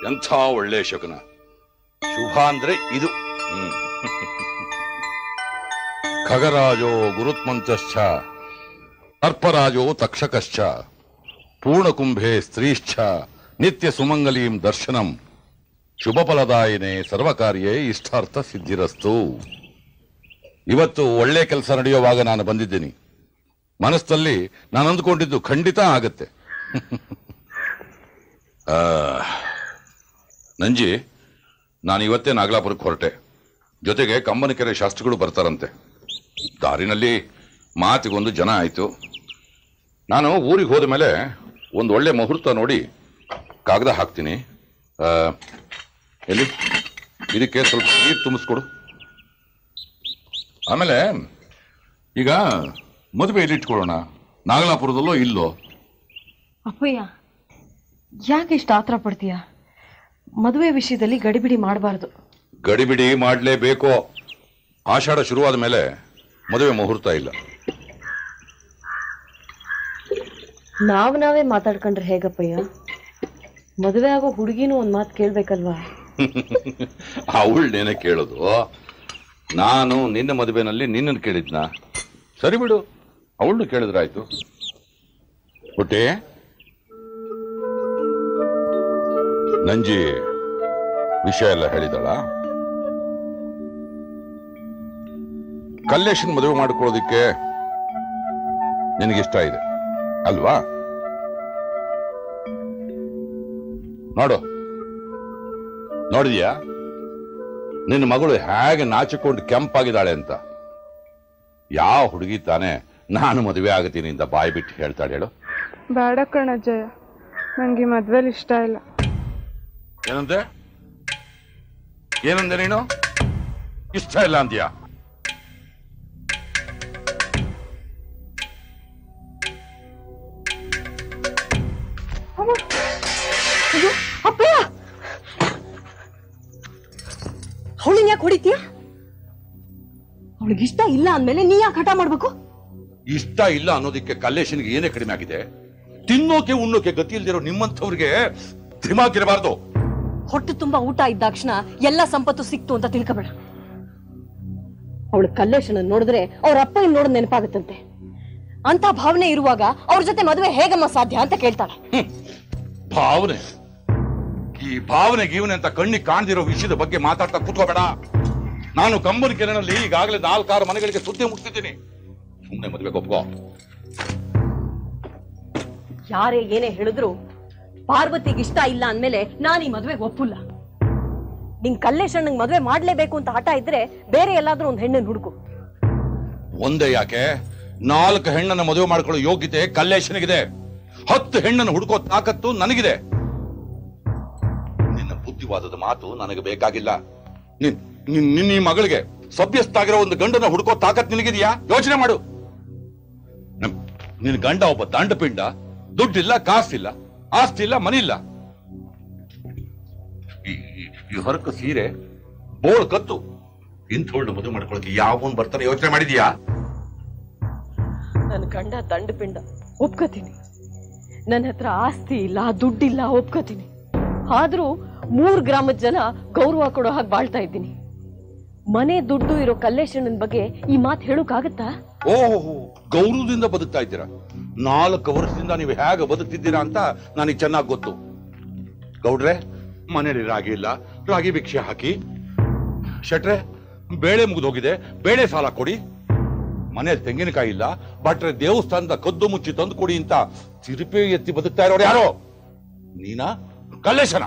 ಎಂಥ ಒಳ್ಳೆ ಶಕುನ. ಶುಭ ಅಂದ್ರೆ ಇದು. ಖಗರಾಜೋ ಗುರುತ್ಮಂಚಶ್ಚ ಸರ್ಪರಾಜೋ ತಕ್ಷಕಶ್ಚ ಪೂರ್ಣಕುಂಭೆ ಸ್ತ್ರೀಶ್ಚ ನಿತ್ಯ ಸುಮಂಗಲೀಂ ದರ್ಶನಂ ಶುಭಫಲದಾಯಿನೇ ಸರ್ವಕಾರ್ಯೇ ಇಷ್ಟಾರ್ಥ ಸಿದ್ಧಿರಸ್ತು. ಇವತ್ತು ಒಳ್ಳೆ ಕೆಲಸ ನಡೆಯುವಾಗ ನಾನು ಬಂದಿದ್ದೀನಿ. ಮನಸ್ಸಲ್ಲಿ ನಾನು ಅಂದುಕೊಂಡಿದ್ದು ಖಂಡಿತ ಆಗತ್ತೆ. ನಂಜಿ, ನಾನು ಇವತ್ತೇ ನಾಗಲಾಪುರಕ್ಕೆ ಹೊರಟೆ. ಜೊತೆಗೆ ಕಂಬನಕೆರೆ ಶಾಸ್ತ್ರಿಗಳು ಬರ್ತಾರಂತೆ. ದಾರಿನಲ್ಲಿ ಮಾತಿಗೊಂದು ಜನ ಆಯಿತು. ನಾನು ಊರಿಗೆ ಹೋದ ಮೇಲೆ ಒಂದು ಒಳ್ಳೆ ಮುಹೂರ್ತ ನೋಡಿ ಕಾಗದ ಹಾಕ್ತೀನಿ. ಎಲ್ಲಿ ಇದಕ್ಕೆ ಸ್ವಲ್ಪ ನೀರು ತುಂಬಿಸ್ಕೊಡು. ಆಮೇಲೆ ಈಗ ಮದುವೆ ಎಲ್ಲಿಟ್ಕೊಳ್ಳೋಣ? ನಾಗಲಾಪುರದಲ್ಲೋ ಇಲ್ಲೋ? ಅಪ್ಪಯ್ಯ, ಯಾಕೆ ಇಷ್ಟು ಆತರ ಪಡ್ತೀಯ? ಮದುವೆ ವಿಷಯದಲ್ಲಿ ಗಡಿಬಿಡಿ ಮಾಡಬಾರ್ದು. ಗಡಿಬಿಡಿ ಮಾಡಲೇಬೇಕು. ಆಷಾಢ ಶುರುವಾದ ಮೇಲೆ ಮದುವೆ ಮುಹೂರ್ತ ಇಲ್ಲ. ನಾವೇ ಮಾತಾಡ್ಕೊಂಡ್ರೆ ಹೇಗಪ್ಪಯ್ಯ? ಮದುವೆ ಆಗೋ ಹುಡುಗಿನೂ ಒಂದ್ ಮಾತು ಕೇಳ್ಬೇಕಲ್ವಾ? ಅವಳನ್ನೇನೆ ಕೇಳೋದು. ನಾನು ನಿನ್ನ ಮದುವೆನಲ್ಲಿ ನಿನ್ನನ್ನು ಕೇಳಿದ್ನ? ಸರಿ ಬಿಡು, ಅವಳನ್ನು ಕೇಳಿದ್ರಾಯ್ತು. ಹುಟ್ಟಿ, ನಂಜಿ ವಿಷಯ ಎಲ್ಲ ಹೇಳಿದಳ? ಕಲ್ಲೇಶನ್ ಮದುವೆ ಮಾಡಿಕೊಳ್ಳೋದಿಕ್ಕೆ ನಿನಗಿಷ್ಟ ಇದೆ ಅಲ್ವಾ? ನೋಡಿದ್ಯಾ ನಿನ್ನ ಮಗಳು ಹೇಗೆ ನಾಚಿಕೊಂಡು ಕೆಂಪಾಗಿದ್ದಾಳೆ ಅಂತ? ಯಾವ ಹುಡುಗಿ ತಾನೆ ನಾನು ಮದುವೆ ಆಗತೀನಿ ಅಂತ ಬಾಯಿ ಬಿಟ್ಟು ಹೇಳ್ತಾಳೆ ಹೇಳು? ಬೇಡ ಕಣಜ್ಜಯ್ಯ, ನಂಗೆ ಮದ್ವೆಲಿ ಇಷ್ಟ ಇಲ್ಲ. ಏನಂದೆ ನೀನು? ಇಷ್ಟ ಇಲ್ಲ ಅಂತೀಯಾ? ಅವಳಿನ ಯಾಕೆ ಹೊಡಿತೀಯ? ಅವಳಿಗೆ ಇಷ್ಟ ಇಲ್ಲ ಅಂದ್ಮೇಲೆ ನೀ ಯಾಕೆ ಹಠ ಮಾಡ್ಬೇಕು? ಇಷ್ಟ ಇಲ್ಲ ಅನ್ನೋದಕ್ಕೆ ಕಲ್ಲೇಶನ್ಗೆ ಏನೇ ಕಡಿಮೆ ಆಗಿದೆ? ತಿನ್ನೋಕೆ ಉಣ್ಣೋಕೆ ಗತಿ ಇಲ್ದಿರೋ ನಿಮ್ಮಂಥವ್ರಿಗೆ ದಿಮಾಗಿರಬಾರ್ದು. ಹೊಟ್ಟೆ ತುಂಬಾ ಊಟ ಇದ್ದಾಕ್ಷಣ ಎಲ್ಲ ಸಂಪತ್ತು ಸಿಕ್ತು ಅಂತ ತಿಳ್ಕಬೇಡ. ಅವಳು ಕಲ್ಲೇಶನ ನೋಡಿದ್ರೆ ಅವ್ರ ಅಪ್ಪ ನೋಡೋದ್ ನೆನಪಾಗುತ್ತಂತೆ. ಅಂತ ಭಾವನೆ ಇರುವಾಗ ಅವ್ರ ಜೊತೆ ಮದುವೆ ಹೇಗಮ್ಮ ಸಾಧ್ಯ ಅಂತ ಕೇಳ್ತಾಳೆ. ಭಾವನೆ, ಈ ಭಾವನೆ ಗೀವನೆ ಅಂತ ಕಣ್ಣಿಗೆ ಕಾಣದಿರೋ ವಿಷಯದ ಬಗ್ಗೆ ಮಾತಾಡ್ತಾ ಕೂತ್ಕೋಬೇಡ. ನಾನು ಕಂಬನಕೆರೆನಲ್ಲಿ ಈಗಾಗಲೇ 4-6 ಮನೆಗಳಿಗೆ ಸುದ್ದಿ ಮುಟ್ಟಿದ್ದೀನಿ. ಸುಮ್ಮನೆ ಮದುವೆಗೆ ಒಪ್ಕೋ. ಯಾರೇ ಏನೇ ಹೇಳಿದ್ರು ಪಾರ್ವತಿಗೆ ಇಷ್ಟ ಇಲ್ಲ ಅಂದ್ಮೇಲೆ ನಾನು ಈ ಮದುವೆಗೆ ಒಪ್ಪಲ್ಲ. ನಿನ್ ಕಲ್ಲೇಶಣ್ಣಂಗ್ ಮದುವೆ ಮಾಡ್ಲೇಬೇಕು ಅಂತ ಹಠ ಇದ್ರೆ ಬೇರೆ ಎಲ್ಲಾದ್ರೂ ಒಂದು ಹೆಣ್ಣನ್ನು ಹುಡುಕು. ಒಂದೇ ಯಾಕೆ 4 ಹೆಣ್ಣನ್ನು ಮದುವೆ ಮಾಡ್ಕೊಳ್ಳೋ ಯೋಗ್ಯತೆ ಕಲ್ಲೇಶನಿಗಿದೆ. 10 ಹೆಣ್ಣನ್ನು ಹುಡುಕೋ ತಾಕತ್ತು ನನಗಿದೆ. ನಿನ್ನ ಬುದ್ಧಿವಾದದ ಮಾತು ನನಗೆ ಬೇಕಾಗಿಲ್ಲ. ನಿನ್ನ ಈ ಮಗಳಿಗೆ ಸಭ್ಯಸ್ಥಾಗಿರೋ ಒಂದು ಗಂಡನ ಹುಡುಕೋ ತಾಕತ್ ನಿನಗಿದೆಯಾ? ಯೋಚನೆ ಮಾಡು. ನಿನ್ನ ಗಂಡ ಒಬ್ಬ ದಂಡಪಿಂಡ. ದುಡ್ಡಿಲ್ಲ, ಕಾಸಿಲ್ಲ, ಆಸ್ತಿ ಇಲ್ಲ, ಮನಿ ಇಲ್ಲ. ಈ ಹೊರಕ ಸೀರೆ ಬೋಳ್ ಕತ್ತು ಇಂಥೋಳ್ನ ಮದುವೆ ಮಾಡ್ಕೊಳಕ್ಕೆ ಯಾವನ್ ಬರ್ತಾನೆ ಯೋಚನೆ ಮಾಡಿದ್ಯಾ? ನನ್ನ ಗಂಡ ದಂಡ ಪಿಂಡ ಒಪ್ಕೋತೀನಿ. ನನ್ನ ಹತ್ರ ಆಸ್ತಿ ಇಲ್ಲ, ದುಡ್ಡಿಲ್ಲ, ಒಪ್ಕೋತೀನಿ. ಆದ್ರೂ 3 ಗ್ರಾಮದ ಜನ ಗೌರವ ಕೊಡೋ ಹಾಗೆ ಬಾಳ್ತಾ ಇದ್ದೀನಿ. ಮನೆ ದುಡ್ಡು ಇರೋ ಕಲ್ಲೇಶಣ್ಣನ ಬಗ್ಗೆ ಈ ಮಾತು ಹೇಳೋಕ್ಕಾಗತ್ತಾ? ಓಹೋ, ಗೌರವದಿಂದ ಬದುಕ್ತಾ ಇದ್ದೀರಾ. 4 ವರ್ಷದಿಂದ ನೀವು ಹೇಗೆ ಬದುಕ್ತಿದ್ದೀರಾ ಅಂತ ನನಗೆ ಚೆನ್ನಾಗಿ ಗೊತ್ತು. ಗೌಡ್ರೆ, ಮನೇಲಿ ರಾಗಿ ಇಲ್ಲ, ರಾಗಿ ಭಿಕ್ಷೆ ಹಾಕಿ. ಶೆಟ್ರೆ, ಬೇಳೆ ಮುಗಿದೋಗಿದೆ, ಬೇಳೆ ಸಾಲ ಕೊಡಿ. ಮನೇಲಿ ತೆಂಗಿನಕಾಯಿ ಇಲ್ಲ, ಭಟ್ರೆ ದೇವಸ್ಥಾನದ ಕದ್ದು ಮುಚ್ಚಿ ತಂದು ಕೊಡಿ ಅಂತ ತಿರುಪೆ ಎತ್ತಿ ಬದುಕ್ತಾ ಇರೋರು ಯಾರೋ? ನೀನಾ ಕಲ್ಲೇಶನ?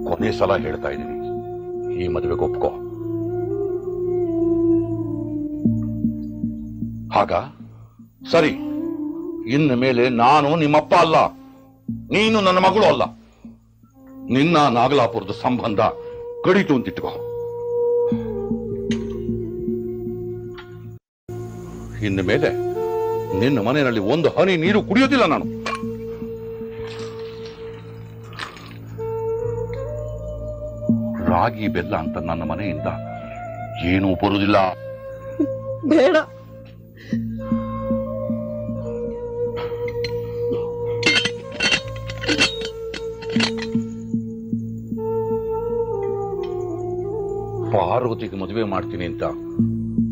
ಕೊನೆ ಸಲ ಹೇಳ್ತಾ ಇದ್ದೀನಿ, ಈ ಮದುವೆಗೆ ಒಪ್ಕೋ. ಹಾಗ ಸರಿ, ಇನ್ನು ಮೇಲೆ ನಾನು ನಿಮ್ಮಪ್ಪ ಅಲ್ಲ, ನೀನು ನನ್ನ ಮಗಳು ಅಲ್ಲ. ನಿನ್ನ ನಾಗಲಾಪುರದ ಸಂಬಂಧ ಕಡಿತು ಅಂತಿಟ್ಕೋ. ಇನ್ನು ಮೇಲೆ ನಿನ್ನ ಮನೆಯಲ್ಲಿ ಒಂದು ಹನಿ ನೀರು ಕುಡಿಯೋದಿಲ್ಲ ನಾನು. ರಾಗಿ ಬೆಲ್ಲ ಅಂತ ನನ್ನ ಮನೆಯಿಂದ ಏನೂ ಬರುವುದಿಲ್ಲ. ಬೇಡ. ಪಾರ್ವತಿಗೆ ಮದುವೆ ಮಾಡ್ತೀನಿ ಅಂತ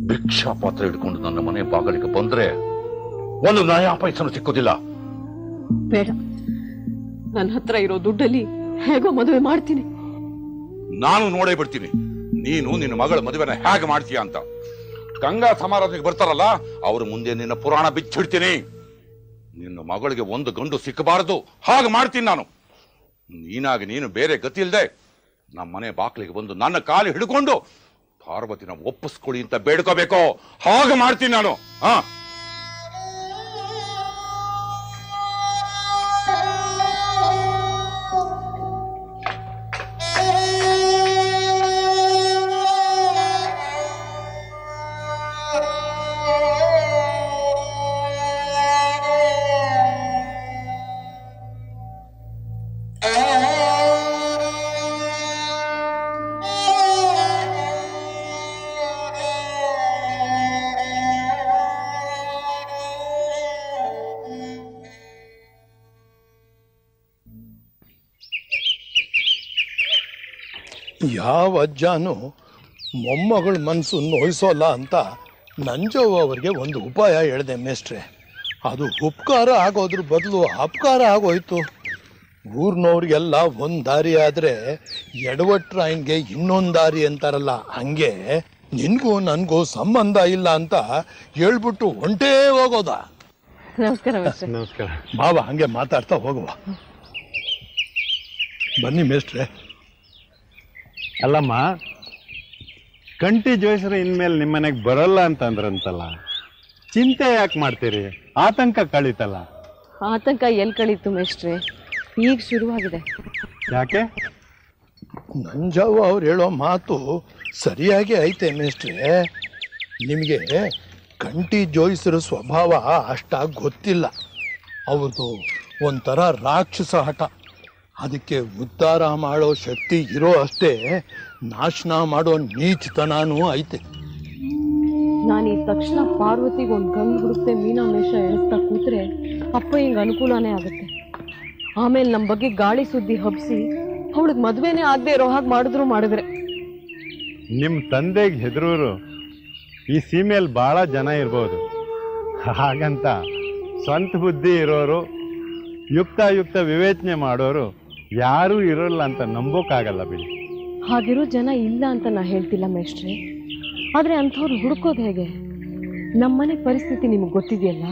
ಭಿಕ್ಷಾ ಪಾತ್ರ ಹಿಡ್ಕೊಂಡು ನನ್ನ ಮನೆ ಬಾಗಿಲಿಗೆ ಬಂದ್ರೆ ಒಂದು ನಯಾ ಪೈಸನು ಸಿಕ್ಕೋದಿಲ್ಲ. ಬೇಡ, ನನ್ನ ಹತ್ರ ಇರೋ ದುಡ್ಡಲ್ಲಿ ಹೇಗೋ ಮದುವೆ ಮಾಡ್ತೀನಿ. ನಾನು ನೋಡೇ ಬಿಡ್ತೀನಿ ನೀನು ನಿನ್ನ ಮಗಳ ಮದುವೆನ ಹೇಗೆ ಮಾಡ್ತೀಯ ಅಂತ. ಗಂಗಾ ಸಮಾರಾಧನೆಗೆ ಬರ್ತಾರಲ್ಲ, ಅವ್ರ ಮುಂದೆ ನಿನ್ನ ಪುರಾಣ ಬಿಚ್ಚಿಡ್ತೀನಿ. ನಿನ್ನ ಮಗಳಿಗೆ ಒಂದು ಗಂಡು ಸಿಕ್ಕಬಾರದು, ಹಾಗೆ ಮಾಡ್ತೀನಿ ನಾನು. ನೀನಾಗಿ ನೀನು ಬೇರೆ ಗತಿ ಇಲ್ಲದೆ ನಮ್ಮ ಮನೆ ಬಾಕ್ಲಿಗೆ ಬಂದು ನನ್ನ ಕಾಲು ಹಿಡ್ಕೊಂಡು ಪಾರ್ವತಿನ ಒಪ್ಪಿಸ್ಕೊಳ್ಳಿ ಅಂತ ಬೇಡ್ಕೋಬೇಕು, ಹಾಗೆ ಮಾಡ್ತೀನಿ ನಾನು. ಹಾ, ಯಾವ ಅಜ್ಜಾನು ಮೊಮ್ಮಗಳ ಮನಸ್ಸು ನೋಯಿಸೋಲ್ಲ ಅಂತ ನಂಜವ್ವ ಅವರಿಗೆ ಒಂದು ಉಪಾಯ ಹೇಳಿದೆ ಮೇಸ್ಟ್ರೆ. ಅದು ಉಪಕಾರ ಆಗೋದ್ರ ಬದಲು ಅಪಕಾರ ಆಗೋಯ್ತು. ಊರ್ನವ್ರಿಗೆಲ್ಲ ಒಂದು ದಾರಿ ಆದರೆ ಎಡವಟ್ರಾಯನ್ಗೆ ಇನ್ನೊಂದು ದಾರಿ ಅಂತಾರಲ್ಲ, ಹಂಗೆ ನಿನಗೂ ನನಗೂ ಸಂಬಂಧ ಇಲ್ಲ ಅಂತ ಹೇಳ್ಬಿಟ್ಟು ಹೊಂಟೇ ಹೋಗೋದ. ನಮಸ್ಕಾರ. ನಮಸ್ಕಾರ. ಬಾವ, ಹಂಗೆ ಮಾತಾಡ್ತಾ ಹೋಗುವ. ಬನ್ನಿ ಮೇಸ್ಟ್ರೆ. ಅಲ್ಲಮ್ಮ, ಕಂಟಿ ಜೋಯಿಸ್ರು ಇನ್ಮೇಲೆ ನಿಮ್ಮನೆಗೆ ಬರಲ್ಲ ಅಂತಂದ್ರಂತಲ್ಲ, ಚಿಂತೆ ಯಾಕೆ ಮಾಡ್ತೀರಿ? ಆತಂಕ ಕಳೀತಲ್ಲ. ಆತಂಕ ಎಲ್ಲಿ ಕಳೀತು ಮೇಷ್ಟ್ರೆ, ಈಗ ಶುರುವಾಗಿದೆ. ಯಾಕೆ? ನಂಜವ್ವ ಅವ್ರು ಹೇಳೋ ಮಾತು ಸರಿಯಾಗಿ ಐತೆ ಮೇಸ್ಟ್ರೆ. ನಿಮಗೆ ಕಂಟಿ ಜೋಯಿಸರ ಸ್ವಭಾವ ಅಷ್ಟಾಗಿ ಗೊತ್ತಿಲ್ಲ. ಅವ್ರದ್ದು ಒಂಥರ ರಾಕ್ಷಸ ಹಠ. ಅದಕ್ಕೆ ಉದ್ಧಾರ ಮಾಡೋ ಶಕ್ತಿ ಇರೋ ಅಷ್ಟೇ ನಾಶನ ಮಾಡೋ ನೀಚತನೂ ಐತೆ. ನಾನು ಈ ತಕ್ಷಣ ಪಾರ್ವತಿಗೆ ಒಂದು ಗಂಡು ಹುಡುಕ್ತೆ ಮೀನಾ ಮೇಷ ಎಣಿಸ್ತಾ ಕೂತ್ರೆ ಅಪ್ಪ ಹಿಂಗೆ ಅನುಕೂಲನೇ ಆಗುತ್ತೆ. ಆಮೇಲೆ ನಮ್ಮ ಬಗ್ಗೆ ಗಾಳಿ ಸುದ್ದಿ ಹಬ್ಬಿಸಿ ಅವಳಿಗೆ ಮದುವೆನೇ ಆಗದೆ ಇರೋ ಹಾಗೆ ಮಾಡಿದ್ರೆ ನಿಮ್ಮ ತಂದೆಗೆ ಹೆದರೋರು ಈ ಸೀಮೆಯಲ್ಲಿ ಭಾಳ ಜನ ಇರ್ಬೋದು. ಹಾಗಂತ ಸ್ವಂತ ಬುದ್ಧಿ ಇರೋರು, ಯುಕ್ತ ವಿವೇಚನೆ ಮಾಡೋರು ಯಾರೂ ಇರೋಲ್ಲ ಅಂತ ನಂಬೋಕ್ಕಾಗಲ್ಲ ಬಿಡಿ. ಹಾಗಿರೋ ಜನ ಇಲ್ಲ ಅಂತ ನಾ ಹೇಳ್ತಿಲ್ಲ ಮೇಷ್ಟ್ರೆ, ಆದರೆ ಅಂಥವ್ರು ಹುಡುಕೋದು ಹೇಗೆ? ನಮ್ಮನೆ ಪರಿಸ್ಥಿತಿ ನಿಮಗೆ ಗೊತ್ತಿದೆಯಲ್ಲ.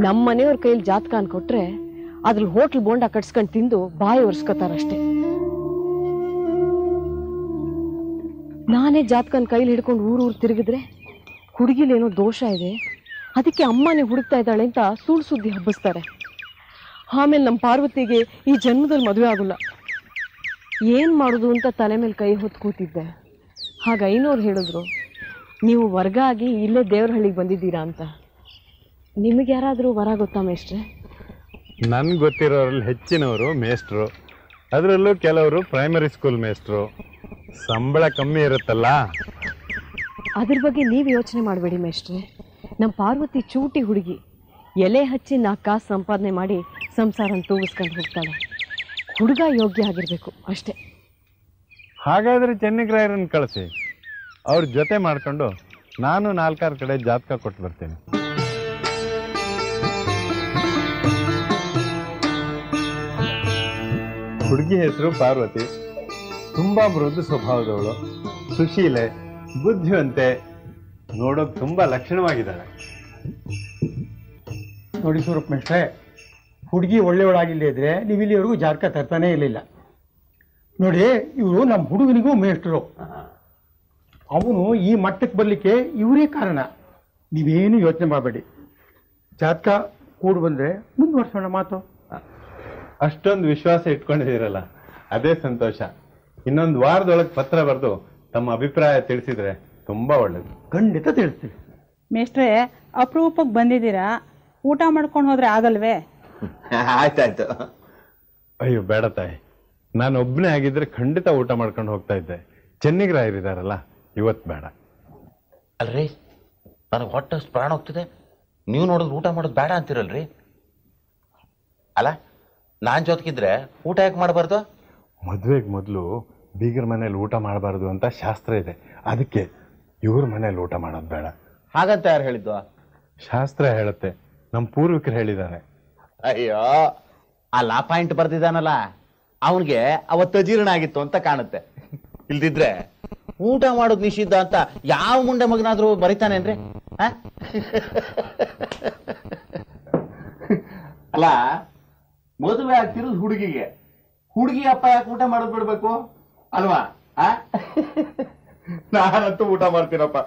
ನಮ್ಮ ಮನೆಯವ್ರ ಕೈಯಲ್ಲಿ ಜಾತಕ ಅನ್ಕೊಟ್ರೆ ಅದ್ರಲ್ಲಿ ಹೋಟ್ಲ್ ಬೋಂಡ ಕಟ್ಸ್ಕೊಂಡು ತಿಂದು ಬಾಯಿ ಒರೆಸ್ಕೊತಾರಷ್ಟೇ. ನಾನೇ ಜಾತಕನ ಕೈಲಿ ಹಿಡ್ಕೊಂಡು ಊರು ತಿರುಗಿದ್ರೆ ಹುಡುಗಿಲೇನೋ ದೋಷ ಇದೆ, ಅದಕ್ಕೆ ಅಮ್ಮನೇ ಹುಡುಕ್ತಾ ಇದ್ದಾಳೆ ಅಂತ ಸುಳ್ಳು ಸುದ್ದಿ ಹಬ್ಬಿಸ್ತಾರೆ. ಆಮೇಲೆ ನಮ್ಮ ಪಾರ್ವತಿಗೆ ಈ ಜನ್ಮದಲ್ಲಿ ಮದುವೆ ಆಗೋಲ್ಲ. ಏನು ಮಾಡೋದು ಅಂತ ತಲೆ ಮೇಲೆ ಕೈ ಹೊತ್ತು ಕೂತಿದ್ದೆ. ಹಾಗ ಐನೋರು ಹೇಳಿದ್ರು ನೀವು ವರ್ಗ ಆಗಿ ಇಲ್ಲೇ ದೇವ್ರಹಳ್ಳಿಗೆ ಬಂದಿದ್ದೀರಾ ಅಂತ. ನಿಮಗೆ ಯಾರಾದರೂ ವರ ಗೊತ್ತಾ ಮೇಷ್ಟ್ರೆ? ನನ್ಗೆ ಗೊತ್ತಿರೋರಲ್ಲಿ ಹೆಚ್ಚಿನವರು ಮೇಸ್ಟ್ರು, ಅದರಲ್ಲೂ ಕೆಲವರು ಪ್ರೈಮರಿ ಸ್ಕೂಲ್ ಮೇಸ್ಟ್ರು. ಸಂಬಳ ಕಮ್ಮಿ ಇರುತ್ತಲ್ಲ. ಅದ್ರ ಬಗ್ಗೆ ನೀವು ಯೋಚನೆ ಮಾಡಬೇಡಿ ಮೇಷ್ಟ್ರೆ. ನಮ್ಮ ಪಾರ್ವತಿ ಚೂಟಿ ಹುಡುಗಿ, ಎಲೆ ಹಚ್ಚಿ 4 ಕಾಸು ಸಂಪಾದನೆ ಮಾಡಿ ಸಂಸಾರನ ತೂಗಿಸ್ಕೊಂಡು ಹೋಗ್ತಾಳೆ. ಹುಡುಗ ಯೋಗ್ಯ ಆಗಿರಬೇಕು ಅಷ್ಟೇ. ಹಾಗಾದರೆ ಚೆನ್ನಿಗರಾಯರನ್ನು ಕಳಿಸಿ, ಅವ್ರ ಜೊತೆ ಮಾಡ್ಕೊಂಡು ನಾನು 4-6 ಕಡೆ ಜಾತಕ ಕೊಟ್ಟು ಬರ್ತೀನಿ. ಹುಡುಗಿ ಹೆಸರು ಪಾರ್ವತಿ. ತುಂಬಾ ಮೃದು ಸ್ವಭಾವದವಳು, ಸುಶೀಲೆ, ಬುದ್ಧಿವಂತೆ, ನೋಡೋಕೆ ತುಂಬಾ ಲಕ್ಷಣವಾಗಿದ್ದಾಳೆ. ನೋಡಿ ಸ್ವರೂಪ್ ಮೇಷ್ಟ್ರೆ, ಹುಡುಗಿ ಒಳ್ಳೆಯವಳಾಗಿಲ್ಲೇ ಇದ್ರೆ ನೀವು ಇಲ್ಲಿವರೆಗೂ ಜಾತಕ ತರ್ತಾನೆ ಇರಲಿಲ್ಲ. ನೋಡಿ, ಇವರು ನಮ್ಮ ಹುಡುಗನಿಗೂ ಮೇಷ್ಟ್ರು. ಅವನು ಈ ಮಟ್ಟಕ್ಕೆ ಬರಲಿಕ್ಕೆ ಇವರೇ ಕಾರಣ. ನೀವೇನು ಯೋಚನೆ ಮಾಡಬೇಡಿ. ಜಾತಕ ಕೂಡು ಬಂದರೆ ಮುಂದುವರ್ಸೋಣ ಮಾತು. ಅಷ್ಟೊಂದು ವಿಶ್ವಾಸ ಇಟ್ಕೊಂಡಿದ್ದೀರಲ್ಲ, ಅದೇ ಸಂತೋಷ. ಇನ್ನೊಂದು ವಾರದೊಳಗೆ ಪತ್ರ ಬರೆದು ತಮ್ಮ ಅಭಿಪ್ರಾಯ ತಿಳಿಸಿದ್ರೆ ತುಂಬಾ ಒಳ್ಳೇದು. ಖಂಡಿತ ತಿಳಿಸ್ತೀವಿ. ಮೇಷ್ಟ್ರೆ, ಅಪರೂಪಕ್ಕೆ ಬಂದಿದ್ದೀರಾ, ಊಟ ಮಾಡ್ಕೊಂಡು ಹೋದ್ರೆ ಆಗಲ್ವೇ? ಆಯ್ತಾಯ್ತು. ಅಯ್ಯೋ ಬೇಡ ತಾಯಿ, ನಾನು ಒಬ್ಬನೇ ಆಗಿದ್ರೆ ಖಂಡಿತ ಊಟ ಮಾಡ್ಕೊಂಡು ಹೋಗ್ತಾ ಇದ್ದೆ. ಚೆನ್ನಿಗರಾಯರಿದಾರಲ್ಲ, ಇವತ್ತು ಬೇಡ. ಅಲ್ರಿ, ನನಗೆ ಹೊಟ್ಟಷ್ಟು ಪ್ರಾಣ ಹೋಗ್ತಿದೆ, ನೀವು ನೋಡಿದ್ರೆ ಊಟ ಮಾಡೋದು ಬೇಡ ಅಂತೀರಲ್ರಿ. ಅಲ್ಲ, ನಾನು ಜೊತೆಗಿದ್ರೆ ಊಟ ಯಾಕೆ ಮಾಡಬಾರ್ದು? ಮದುವೆಗೆ ಮೊದಲು ಬೀಗರ ಮನೇಲಿ ಊಟ ಮಾಡಬಾರ್ದು ಅಂತ ಶಾಸ್ತ್ರ ಇದೆ. ಅದಕ್ಕೆ ಇವ್ರ ಮನೇಲಿ ಊಟ ಮಾಡೋದು ಬೇಡ. ಹಾಗಂತ ಯಾರು ಹೇಳಿದ್ದು? ಶಾಸ್ತ್ರ ಹೇಳುತ್ತೆ, ನಮ್ಮ ಪೂರ್ವಿಕರು ಹೇಳಿದ್ದಾರೆ. ಅಯ್ಯೋ, ಆ ಪಾಯಿಂಟ್ ಬರ್ದಿದ್ದಾನಲ್ಲ, ಅವನಿಗೆ ಅವತ್ತು ಅಜೀರ್ಣ ಆಗಿತ್ತು ಅಂತ ಕಾಣುತ್ತೆ. ಇಲ್ದಿದ್ರೆ ಊಟ ಮಾಡೋದು ನಿಷಿದ್ಧ ಅಂತ ಯಾವ ಮುಂಡೆ ಮಗನಾದ್ರೂ ಬರಿತಾನೇನ್ರಿ? ಅಲ್ಲ, ಮದುವೆ ಆಗ್ತಿರೋದು ಹುಡುಗಿಗೆ, ಹುಡುಗಿ ಅಪ್ಪ ಯಾಕೆ ಊಟ ಮಾಡೋದು ಬಿಡ್ಬೇಕು ಅಲ್ವಾ? ನಾನಂತೂ ಊಟ ಮಾಡ್ತೀನಪ್ಪ,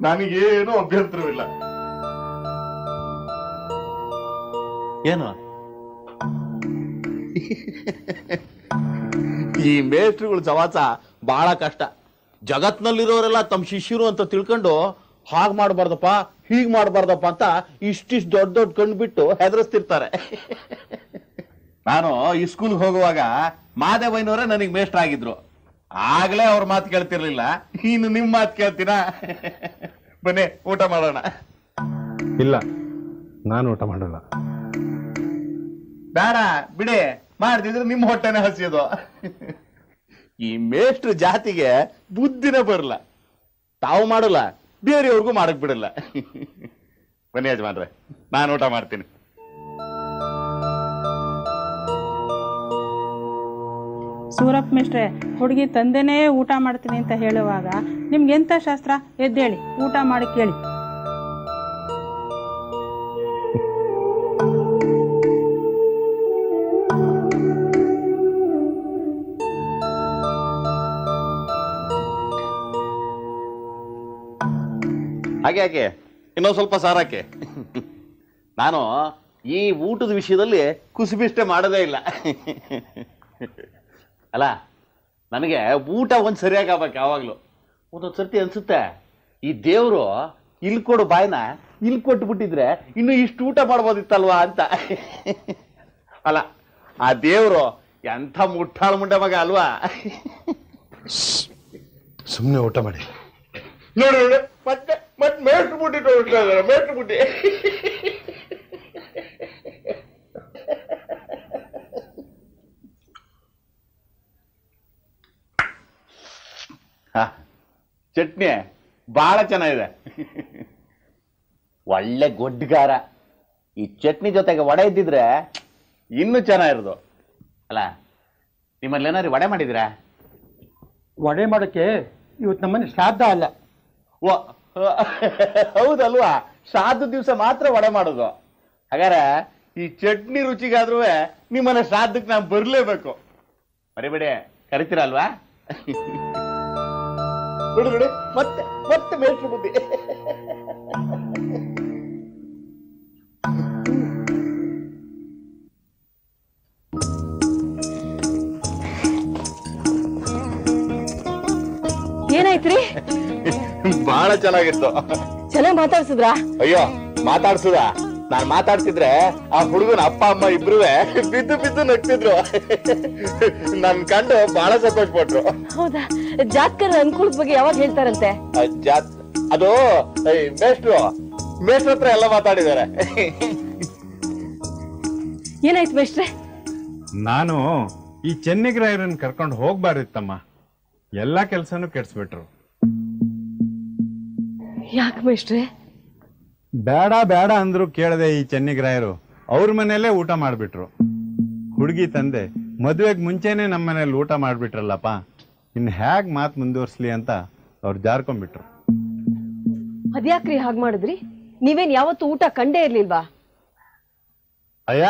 ನನಗೇನು ಅಭ್ಯಂತರವಿಲ್ಲ. ಏನು ಈ ಮೇಸ್ಟ್ರುಗಳ ಸವಾಸ ಬಹಳ ಕಷ್ಟ. ಜಗತ್ನಲ್ಲಿರೋರೆಲ್ಲ ತಮ್ಮ ಶಿಷ್ಯರು ಅಂತ ತಿಳ್ಕೊಂಡು ಹಾಗೆ ಮಾಡಬಾರ್ದಪ್ಪ, ಹೀಗೆ ಮಾಡಬಾರ್ದಪ್ಪ ಅಂತ ಇಷ್ಟಿಷ್ಟು ದೊಡ್ಡ ದೊಡ್ಡ ಕಣ್ಣು ಬಿಟ್ಟು ಹೆದರಿಸ್ತಿರ್ತಾರೆ. ನಾನು ಈ ಸ್ಕೂಲ್ಗೆ ಹೋಗುವಾಗ ಮಾದೇವಯ್ಯನವರೇ ನನಗೆ ಮೇಸ್ಟ್ರ್ ಆಗಿದ್ರು. ಆಗ್ಲೇ ಅವ್ರ ಮಾತು ಕೇಳ್ತಿರ್ಲಿಲ್ಲ, ಇನ್ನು ನಿಮ್ಮ ಮಾತು ಕೇಳ್ತೀನ? ಬನ್ನಿ ಊಟ ಮಾಡೋಣ. ಇಲ್ಲ, ನಾನು ಊಟ ಮಾಡಲ್ಲ. ಬೇಡ ಬಿಡಿ, ಮಾಡ್ತಿದ್ರೆ ನಿಮ್ಮ ಹೊಟ್ಟೆನೆ ಹಸಿಯೋದು. ಈ ಮೇಷ್ಟ್ರ ಜಾತಿಗೆ ಬುದ್ಧಿನೇ ಬರಲ್ಲ. ತಾವು ಮಾಡಲ್ಲ, ಬೇರೆಯವ್ರಿಗೂ ಮಾಡಕ್ ಬಿಡಲ್ಲ. ಬನ್ನಿ ಯಜಮಾನ್ರೆ, ನಾನು ಊಟ ಮಾಡ್ತೀನಿ. ಸೂರಪ್ಪ ಮೇಷ್ಟ್ರೆ, ಹುಡುಗಿ ತಂದೆನೇ ಊಟ ಮಾಡ್ತೀನಿ ಅಂತ ಹೇಳುವಾಗ ನಿಮ್ಗೆಂತ ಶಾಸ್ತ್ರ? ಎದ್ದೇಳಿ ಊಟ ಮಾಡಿ ಕೇಳಿ. ಹಾಗೆ ಹಾಗೆ ಇನ್ನೊಂದು ಸ್ವಲ್ಪ ಸಾರಕ್ಕೆ. ನಾನು ಈ ಊಟದ ವಿಷಯದಲ್ಲಿ ಕುಸಿಬಿಷ್ಟೆ ಮಾಡೋದೇ ಇಲ್ಲ. ಅಲ್ಲ, ನನಗೆ ಊಟ ಒಂದು ಸರಿಯಾಗಿ ಆಗ್ಬೇಕು. ಯಾವಾಗಲೂ ಒಂದೊಂದು ಸರ್ತಿ ಅನ್ಸುತ್ತೆ, ಈ ದೇವರು ಇಲ್ಲಿ ಕೊಡು ಬಾಯ್ನ ಇಲ್ಲಿ ಕೊಟ್ಬಿಟ್ಟಿದ್ರೆ ಇನ್ನು ಇಷ್ಟು ಊಟ ಮಾಡ್ಬೋದಿತ್ತಲ್ವಾ ಅಂತ. ಅಲ್ಲ, ಆ ದೇವರು ಎಂಥ ಮುಟ್ಟಾಳ ಮುಂಡೆ ಮಗ ಅಲ್ವಾ? ಸುಮ್ಮನೆ ಊಟ ಮಾಡಿ. ನೋಡಿ ನೋಡಿ, ಮತ್ತೆ ಮತ್ತೆ ಮೇಷ್ಟ್ರು ಬುಟ್ಟಿ ಮೇಷ್ಟ್ರು ಬುಟ್ಟಿ. ಚಟ್ನಿ ಬಹಳ ಚೆನ್ನಾಗಿದೆ, ಒಳ್ಳೆ ಗೊಡ್ಗಾರ. ಈ ಚಟ್ನಿ ಜೊತೆಗೆ ವಡೆ ಇದ್ದಿದ್ರೆ ಇನ್ನೂ ಚೆನ್ನಾಗಿರೋದು. ಅಲ್ಲ, ನಿಮ್ಮಲ್ಲಿ ಏನಾದ್ರು ವಡೆ ಮಾಡಿದ್ರಾ? ವಡೆ ಮಾಡೋಕ್ಕೆ ಇವತ್ತು ನಮ್ಮನೆ ಶ್ರಾದ್ದ ಅಲ್ಲ. ಹೌದಲ್ವಾ? ಶ್ರಾದ್ದ ದಿವಸ ಮಾತ್ರ ವಡೆ ಮಾಡೋದು. ಹಾಗಾದ್ರೆ ಈ ಚಟ್ನಿ ರುಚಿಗಾದ್ರೂ ನಿಮ್ಮನೆ ಶ್ರಾದ್ದಕ್ಕೆ ನಾನು ಬರ್ಲೇಬೇಕು. ಮರಿಬೇಡಿ, ಕರಿತೀರಲ್ವಾ? ಬಿಡು ಬಿಡು, ಮತ್ತೆ ಮತ್ತೆ ಮೇಷ್ಟ್ರ ಬುದ್ಧಿ. ಏನಾಯ್ತ್ರಿ? ಬಹಳ ಚೆನ್ನಾಗಿತ್ತು. ಚೆನ್ನಾಗಿ ಮಾತಾಡ್ಸಿದ್ರಾ? ಅಯ್ಯೋ ಮಾತಾಡ್ಸುದ, ನಾನ್ ಮಾತಾಡ್ತಿದ್ರೆ ಆ ಹುಡುಗನ ಅಪ್ಪ ಅಮ್ಮ ಇಬ್ರು ಬಿದ್ದು ಬಿದ್ದು ನಗ್ತಿದ್ರು. ನನ್ ಕಂಡು ಬಹಳ ಸಂತೋಷ ಪಟ್ರು. ಹೌದಾ? ಜಾತ್ಕರ ಅನುಕೂಲದ ಬಗ್ಗೆ ಯಾವಾಗ ಹೇಳ್ತಾರಂತೆ? ಅದು ಮೇಷ್ಟ್ರ ಹತ್ರ ಎಲ್ಲ ಮಾತಾಡಿದ್ದಾರೆ. ಏನಾಯ್ತು ಮೇಷ್ಟ್ರೆ? ನಾನು ಈ ಚೆನ್ನಿಗರಾಯರನ್ನ ಕರ್ಕೊಂಡು ಹೋಗ್ಬಾರಿತ್ತಮ್ಮ, ಎಲ್ಲಾ ಕೆಲ್ಸನೂ ಕೆಡ್ಸ್ಬಿಟ್ರು. ಯಾಕೆ ಮೇಷ್ಟ್ರೆ? ಬೇಡ ಬೇಡ ಅಂದ್ರು ಕೇಳದೆ ಈ ಚೆನ್ನಿಗರಾಯರು ಅವ್ರ ಮನೆಯಲ್ಲೇ ಊಟ ಮಾಡ್ಬಿಟ್ರು. ಹುಡುಗಿ ತಂದೆ ಮದುವೆಗೆ ಮುಂಚೆನೆ ನಮ್ಮ ಮನೇಲಿ ಊಟ ಮಾಡ್ಬಿಟ್ರಲ್ಲಪ್ಪ, ಇನ್ ಹೇಗ್ ಮಾತು ಮುಂದುವರ್ಸ್ಲಿ ಅಂತ ಅವ್ರು ಜಾರ್ಕೊಂಡ್ಬಿಟ್ರು. ಅದ್ಯಾಕ್ರಿ ಹಾಗೆ ಮಾಡಿದ್ರಿ? ನೀವೇನ್ ಯಾವತ್ತು ಊಟ ಕಂಡೇ ಇರ್ಲಿಲ್ವಾ? ಅಯ್ಯ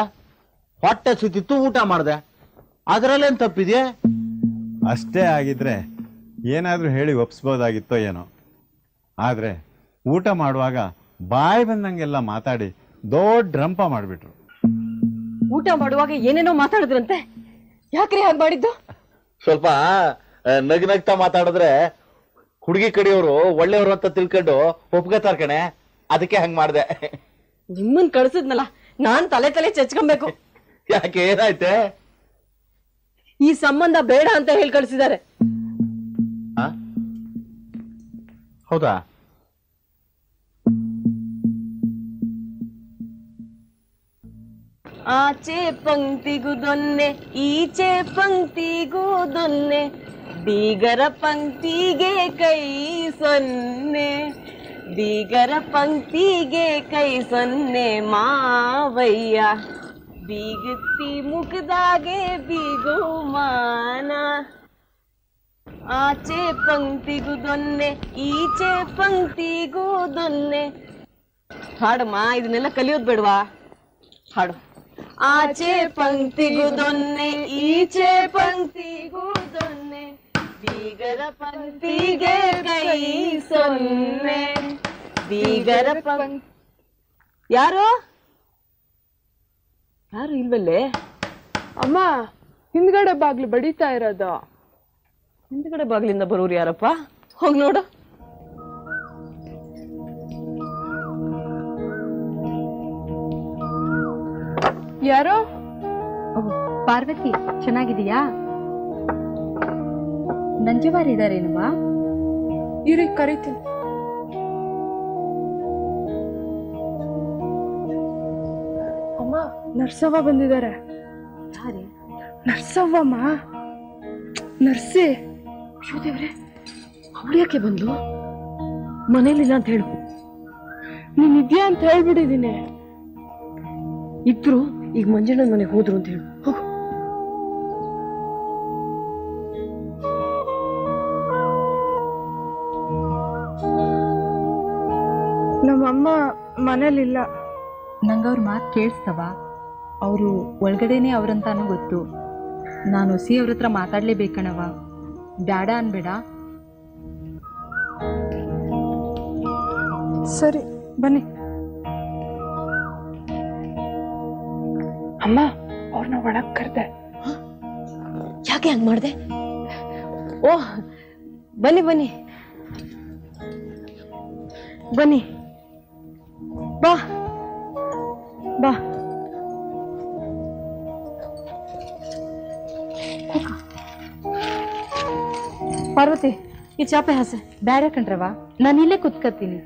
ಹೊಟ್ಟೆ ಸುತ್ತಿತ್ತು, ಊಟ ಮಾಡ್ದೆ, ಅದ್ರಲ್ಲೇನ್ ತಪ್ಪಿದ್ಯಾ? ಅಷ್ಟೇ ಆಗಿದ್ರೆ ಏನಾದ್ರೂ ಹೇಳಿ ಒಪ್ಸ್ಬೋದಾಗಿತ್ತೋ ಏನೋ. ಆದ್ರೆ ಊಟ ಮಾಡುವಾಗ ಬಾಯಿ ಬಂದಂಗೆಲ್ಲ ಮಾತಾಡಿ ದೊಡ್ಡ ರಂಪ ಮಾಡ್ಬಿಟ್ರು. ಊಟ ಮಾಡುವಾಗ ಏನೇನೋ ಮಾತಾಡಿದ್ರಂತೆ, ಯಾಕ್ರಿ ಹಾಗೆ ಮಾಡಿದ್ದು? ಸ್ವಲ್ಪ ನಗ್ನಗ್ತಾ ಮಾತಾಡಿದ್ರೆ ಹುಡುಗಿ ಕಡೆಯವರು ಒಳ್ಳೆಯವರು ಅಂತ ತಿಳ್ಕೊಂಡು ಒಪ್ಕೋತಾರ ಕಣೆ, ಅದಕ್ಕೆ ಹಂಗ್ ಮಾಡ್ದೆ. ನಿಮ್ಮನ್ ಕಳ್ಸಿದ್ನಲ್ಲ, ನಾನ್ ತಲೆ ಚಚ್ಕೊಬೇಕು. ಯಾಕೆ, ಏನಾಯ್ತೆ? ಈ ಸಂಬಂಧ ಬೇಡ ಅಂತ ಹೇಳಿ ಕಳ್ಸಿದ್ದಾರೆ. ಹೌದಾ? ಆಚೆ ಪಂಕ್ತಿಗೂ ದೊನ್ನೆ, ಈಚೆ ಪಂಕ್ತಿಗೂ ದೊನ್ನೆ, ಬೀಗರ ಪಂಕ್ತಿಗೆ ಕೈ ಸೊನ್ನೆ, ಬೀಗರ ಪಂಕ್ತಿಗೆ ಕೈ ಸೊನ್ನೆ ಮಾವಯ್ಯ, ಬೀಗತ್ತಿ ಮುಖದಾಗೆ ಬೀಗುಮಾನ. ಆಚೆ ಪಂಕ್ತಿಗೂ ದೊನ್ನೆ, ಈಚೆ ಪಂಕ್ತಿಗೂ ದೊನ್ನೆ. ಹಾಡಮ್ಮ, ಇದನ್ನೆಲ್ಲ ಕಲಿಯೋದ್ ಬೇಡವಾ? ಹಾಡು. ಆಚೆ ಪಂಕ್ತಿಗೂ ದೊನ್ನೆ, ಈಚೆ ಪಂಕ್ತಿಗೂ ದೊನ್ನೆ, ಬೀಗರ ಪಂಕ್ತಿಗೆ ಕೈ ಸೊನ್ನೆ, ಬೀಗರ ಪಂಕ್ತಿ. ಯಾರು ಯಾರು ಇಲ್ವಲ್ಲೇ? ಅಮ್ಮ, ಹಿಂದ್ಗಡೆ ಬಾಗ್ಲು ಬಡಿತಾ ಇರೋದು. ಹಿಂದ್ಗಡೆ ಬಾಗ್ಲಿಂದ ಬರೋರು ಯಾರಪ್ಪ? ಹೋಗ್ ನೋಡು. ಯಾರೋ? ಪಾರ್ವತಿ, ಚೆನ್ನಾಗಿದೀಯಾ? ನಂಜುವಾರಿದಾರೇನಮ್ಮ? ಇರಿ, ಕರಿತೀನಿ. ಅಮ್ಮ, ನರ್ಸವ್ವ ಬಂದಿದ್ದಾರೆ. ಯಾರೇ? ನರ್ಸವ್ವಮ್ಮ, ನರ್ಸಿ. ದೇವ್ರೆ, ಅವಳು ಯಾಕೆ ಬಂದು? ಮನೇಲಿಲ್ಲ ಅಂತ ಹೇಳು. ನೀನ್ ಇದ್ಯಾ ಅಂತ ಹೇಳ್ಬಿಟ್ಟಿದೀನಿ. ಇಬ್ರು ಈಗ ಮಂಜಣ್ಣನ ಮನೆಗೆ ಹೋದ್ರು ಅಂತ ಹೇಳು. ಹೋಗು. ನಮ್ಮಮ್ಮ ಮನೇಲಿಲ್ಲ. ನಂಗವ್ರ ಮಾತು ಕೇಳಿಸ್ತವ. ಅವರು ಒಳಗಡೆನೆ ಅವ್ರಂತಾನು ಗೊತ್ತು. ನಾನು ಸಿ ಅವ್ರ ಹತ್ರ ಮಾತಾಡ್ಲೇಬೇಕಣವ. ಬ್ಯಾಡ ಅನ್ಬೇಡ. ಸರಿ, ಬನ್ನಿ. ಅಮ್ಮ, ಅವ್ರನ್ನ ಒಳಗ್ ಕರ್ದೆ. ಯಾಕೆ ಹಂಗ್ ಮಾಡ್ದೆ? ಓಹ್, ಬನ್ನಿ ಬನ್ನಿ ಬನ್ನಿ, ಬಾ ಬಾ. ಪಾರ್ವತಿ, ಈ ಚಾಪೆ ಹಾಸೆ. ಬ್ಯಾಡ ಕಣ್ರವ, ನಾನಿಲ್ಲೇ ಕುತ್ಕತ್ತೀನಿ.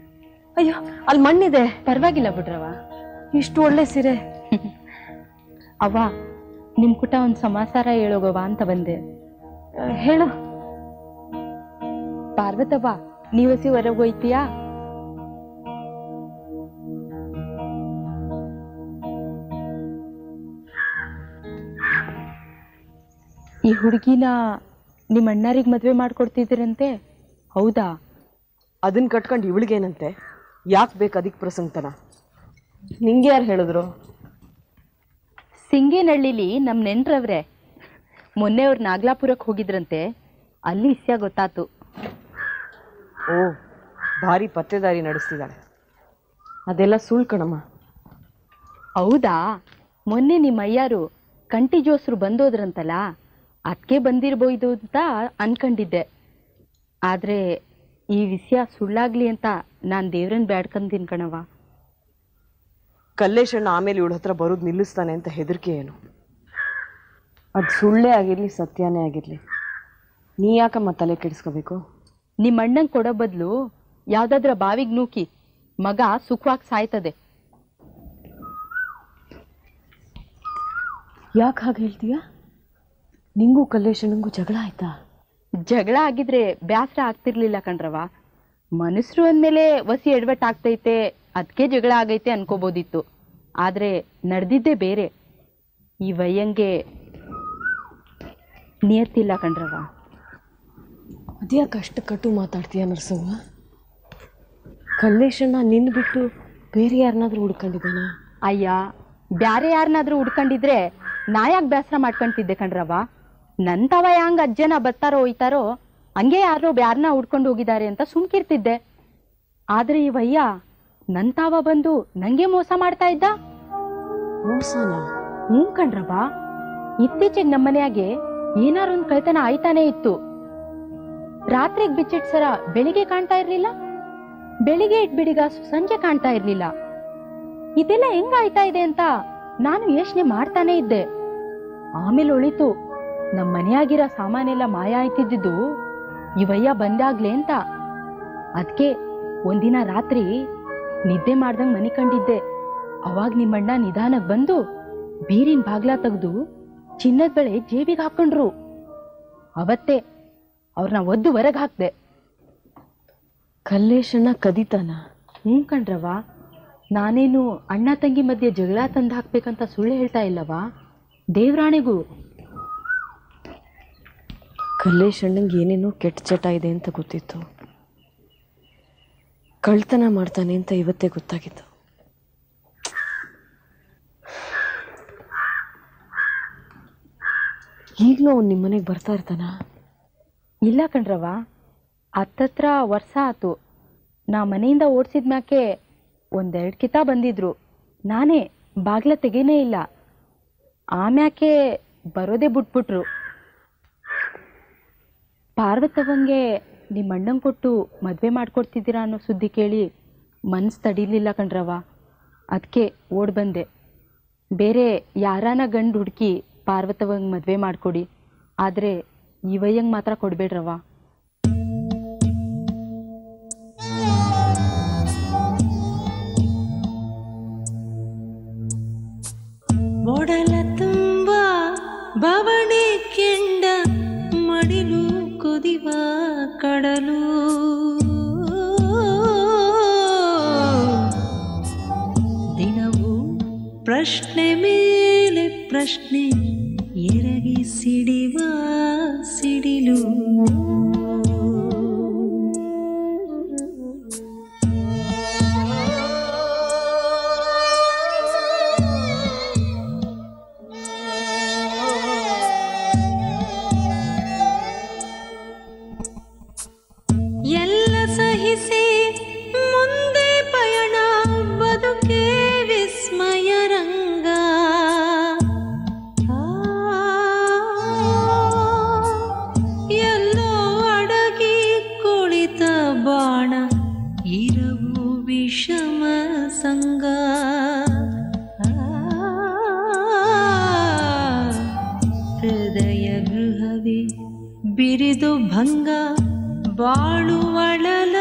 ಅಯ್ಯೋ, ಅಲ್ಲಿ ಮಣ್ಣಿದೆ. ಪರವಾಗಿಲ್ಲ ಬಿಡ್ರವ. ಇಷ್ಟು ಒಳ್ಳೆ ಸೀರೆ. ಅವ್ವ, ನಿಮ್ ಕುಟ ಒಂದ್ ಸಮಾಚಾರ ಹೇಳೋಗವ ಅಂತ ಬಂದೆ. ಹೇಳು. ಪಾರ್ವತವ್ವ, ನೀವಸಿ ಹೊರಗೋಯ್ತೀಯಾ? ಈ ಹುಡುಗಿನ ನಿಮ್ಮ ಅಣ್ಣರಿಗೆ ಮದ್ವೆ ಮಾಡ್ಕೊಡ್ತಿದ್ದೀರಂತೆ, ಹೌದಾ? ಅದನ್ನ ಕಟ್ಕೊಂಡು ಇವಳಿಗೇನಂತೆ? ಯಾಕೆ ಬೇಕು ಅದಕ್ಕೆ ಪ್ರಸಂಗತನ? ನಿಂಗೆ ಯಾರು ಹೇಳಿದ್ರು? ಸಿಂಗೇನಹಳ್ಳಿಲಿ ನಮ್ಮ ನೆಂಟ್ರವ್ರೆ. ಮೊನ್ನೆ ಅವ್ರು ನಾಗಲಾಪುರಕ್ಕೆ ಹೋಗಿದ್ರಂತೆ, ಅಲ್ಲಿ ಇಸ್ಯ ಗೊತ್ತಾತು. ಓ, ಭಾರಿ ಪತ್ತೆದಾರಿ ನಡೆಸ್ತಿದ್ದಾಳೆ. ಅದೆಲ್ಲ ಸುಳ್ಳು ಕಣಮ್ಮ. ಹೌದಾ? ಮೊನ್ನೆ ನಿಮ್ಮ ಅಯ್ಯಾರು ಕಂಟಿ ಜೋಸ್ರು ಬಂದೋದ್ರಂತಲ್ಲ, ಅದಕ್ಕೆ ಬಂದಿರ್ಬೋದು ಅಂತ ಅನ್ಕೊಂಡಿದ್ದೆ. ಆದರೆ ಈ ವಿಷಯ ಸುಳ್ಳಾಗ್ಲಿ ಅಂತ ನಾನು ದೇವ್ರನ್ನ ಬೇಡ್ಕೊಂತೀನಿ ಕಣವ. ಕಲ್ಲೇಶಣ್ಣ ಆಮೇಲೆ ಇವಳ ಹತ್ರ ಬರೋದು ನಿಲ್ಲಿಸ್ತಾನೆ ಅಂತ ಹೆದರಿಕೆ ಏನು? ಅದು ಸುಳ್ಳೇ ಆಗಿರಲಿ ಸತ್ಯನೇ ಆಗಿರಲಿ, ನೀ ಯಾಕಮ್ಮ ತಲೆ ಕೆಡಿಸ್ಕೋಬೇಕು? ನಿಮ್ಮ ಅಣ್ಣಂಗೆ ಕೊಡೋ ಬದಲು ಯಾವುದಾದ್ರ ಬಾವಿಗೆ ನೂಕಿ ಮಗ ಸುಖವಾಗಿ ಸಾಯ್ತದೆ. ಯಾಕೆ ಹಾಗೆ ಹೇಳ್ತೀಯ? ನಿಂಗೂ ಕಲ್ಲೇಶಣ್ಣಂಗೂ ಜಗಳ ಆಯ್ತಾ? ಜಗಳ ಆಗಿದ್ರೆ ಬೇಸರ ಆಗ್ತಿರ್ಲಿಲ್ಲ ಕಣ್ರವ. ಮನುಷ್ಯರು ಅಂದಮೇಲೆ ವಸಿ ಎಡವಟ್ಟು ಆಗ್ತೈತೆ, ಅದಕ್ಕೆ ಜಗಳ ಆಗೈತೆ ಅನ್ಕೋಬೋದಿತ್ತು. ಆದರೆ ನಡೆದಿದ್ದೇ ಬೇರೆ. ಈ ವಯ್ಯಂಗೆ ನಿಯತ್ತಿಲ್ಲ ಕಣ್ರವ. ಅದ್ಯಾಕೆ ಅಷ್ಟು ಕಟು ಮಾತಾಡ್ತೀಯ ನರಸವ್ವ? ಕಲ್ಲೇಶಣ್ಣ ನಿನ್ನ ಬಿಟ್ಟು ಬೇರೆ ಯಾರನ್ನಾದ್ರೂ ಹುಡ್ಕೊಂಡಿದ್ದಾನ? ಅಯ್ಯ, ಬ್ಯಾರೆ ಯಾರನ್ನಾದ್ರೂ ಹುಡ್ಕೊಂಡಿದ್ರೆ ನಾ ಯಾಕೆ ಬೇಸರ ಮಾಡ್ಕೊಂತಿದ್ದೆ ಕಣ್ರವ. ನನ್ನ ತವ ಹಂಗ ಅಜ್ಜನ ಬರ್ತಾರೋ ಹೋಯ್ತಾರೋ ಹಂಗೆ ಯಾರೋ ಬ್ಯಾರನ್ನ ಹುಡ್ಕೊಂಡು ಹೋಗಿದ್ದಾರೆ ಅಂತ ಸುಮ್ಕಿರ್ತಿದ್ದೆ. ಆದ್ರೆ ಈ ವಯ್ಯ ನನ್ನ ತಾವ ಬಂದು ನಂಗೆ ಮೋಸ ಮಾಡ್ತಾ ಇದ್ದ. ಮೋಸನ? ಹ್ಞೂ ಕಣ್ರವ. ಇತ್ತೀಚೆಗೆ ನಮ್ಮನೆಯಾಗೆ ಏನಾರೊಂದು ಕಳ್ತನ ಆಯ್ತಾನೆ ಇತ್ತು. ರಾತ್ರಿಗೆ ಬಿಚ್ಚಿಟ್ ಸರ ಬೆಳಿಗ್ಗೆ ಕಾಣ್ತಾ ಇರ್ಲಿಲ್ಲ, ಬೆಳಿಗ್ಗೆ ಇಟ್ಬಿಡಿಗಾಸು ಸಂಜೆ ಕಾಣ್ತಾ ಇರ್ಲಿಲ್ಲ. ಇದೆಲ್ಲ ಹೆಂಗಾಯ್ತಾ ಇದೆ ಅಂತ ನಾನು ಯೋಚನೆ ಮಾಡ್ತಾನೆ ಇದ್ದೆ. ಆಮೇಲೆ ಒಳಿತು ನಮ್ಮ ಮನೆಯಾಗಿರೋ ಸಾಮಾನೆಲ್ಲ ಮಾಯ ಆಯ್ತಿದ್ದು ಇವಯ್ಯ ಬಂದಾಗ್ಲೇ ಅಂತ. ಅದಕ್ಕೆ ಒಂದಿನ ರಾತ್ರಿ ನಿದ್ದೆ ಮಾಡ್ದಂಗೆ ಮನೆ ಕಂಡಿದ್ದೆ. ಅವಾಗ ನಿಮ್ಮಣ್ಣ ನಿಧಾನಕ್ಕೆ ಬಂದು ಬೀರಿನ ಬಾಗ್ಲ ತೆಗೆದು ಚಿನ್ನದ ಬಳೆ ಜೇಬಿಗೆ ಹಾಕೊಂಡ್ರು. ಅವತ್ತೇ ಅವ್ರನ್ನ ಒದ್ದು ಹೊರಗೆ ಹಾಕ್ದೆ. ಕಲ್ಲೇಶಣ್ಣ ಕದಿತಾನ? ಹ್ಞೂ ಕಣ್ರವ. ನಾನೇನು ಅಣ್ಣ ತಂಗಿ ಮಧ್ಯೆ ಜಗಳ ತಂದು ಹಾಕ್ಬೇಕಂತ ಸುಳ್ಳು ಹೇಳ್ತಾ ಇಲ್ಲವಾ, ದೇವ್ರಾಣೆಗೂ. ಕಲ್ಲೇಶಣ್ಣಂಗೆ ಏನೇನೋ ಕೆಟ್ಟ ಚಟ ಇದೆ ಅಂತ ಗೊತ್ತಿತ್ತು, ಕಳ್ತನ ಮಾಡ್ತಾನೆ ಅಂತ ಇವತ್ತೇ ಗೊತ್ತಾಗಿತ್ತು. ಈಗಲೂ ಅವ್ನು ನಿಮ್ಮನೆಗೆ ಬರ್ತಾ ಇರ್ತಾನ? ಇಲ್ಲ ಕಣ್ರವ, ಹತ್ತತ್ರ ವರ್ಷ ಆತು. ನಾ ಮನೆಯಿಂದ ಓಡಿಸಿದ ಮ್ಯಾಕೆ ಒಂದೆರಡು ಕಿತ ಬಂದಿದ್ರು. ನಾನೇ ಬಾಗ್ಲ ತೆಗೀನೇ ಇಲ್ಲ. ಆಮ್ಯಾಕೆ ಬರೋದೇ ಬಿಟ್ಬಿಟ್ರು. ಪಾರ್ವತವಂಗೆ ನಿಮ್ಮ ಅಣ್ಣಂಗೆ ಕೊಟ್ಟು ಮದುವೆ ಮಾಡ್ಕೊಡ್ತಿದ್ದೀರಾ ಅನ್ನೋ ಸುದ್ದಿ ಕೇಳಿ ಮನ್ಸು ತಡೀಲಿಲ್ಲ ಕಣ್ರವ. ಅದಕ್ಕೆ ಓಡ್ ಬಂದೆ. ಬೇರೆ ಯಾರಾನ ಗಂಡು ಹುಡುಕಿ ಪಾರ್ವತವಂಗೆ ಮದುವೆ ಮಾಡಿಕೊಡಿ, ಆದರೆ ಈ ವಯ್ಯಂಗೆ ಮಾತ್ರ ಕೊಡಬೇಡ್ರವ. ಒಡಲ ತುಂಬ ಬವಣೆ ಕೆಂಡ ಮಡಿಲು ಕುದಿವ ಕಡಲು, ದಿನವೂ ಪ್ರಶ್ನೆ ಮೇಲೆ ಪ್ರಶ್ನೆ ಎರಗಿ ಸಿಡಿವ ಸಿಡಿಲು. ಎಲ್ಲ ಸಹಿಸಿ ಮುಂದೆ ಪಯಣ, ಬದುಕೆ ವಿಸ್ಮಯ ರಂಗ. ಎಲ್ಲೋ ಅಡಗಿ ಕುಳಿತ ಬಾಣ, ಇರವು ವಿಷಮ ಸಂಗ. ಹೃದಯ ಗೃಹವೇ ಬಿರಿದು ಭಂಗ, ಬಾಳು ಅಳಲ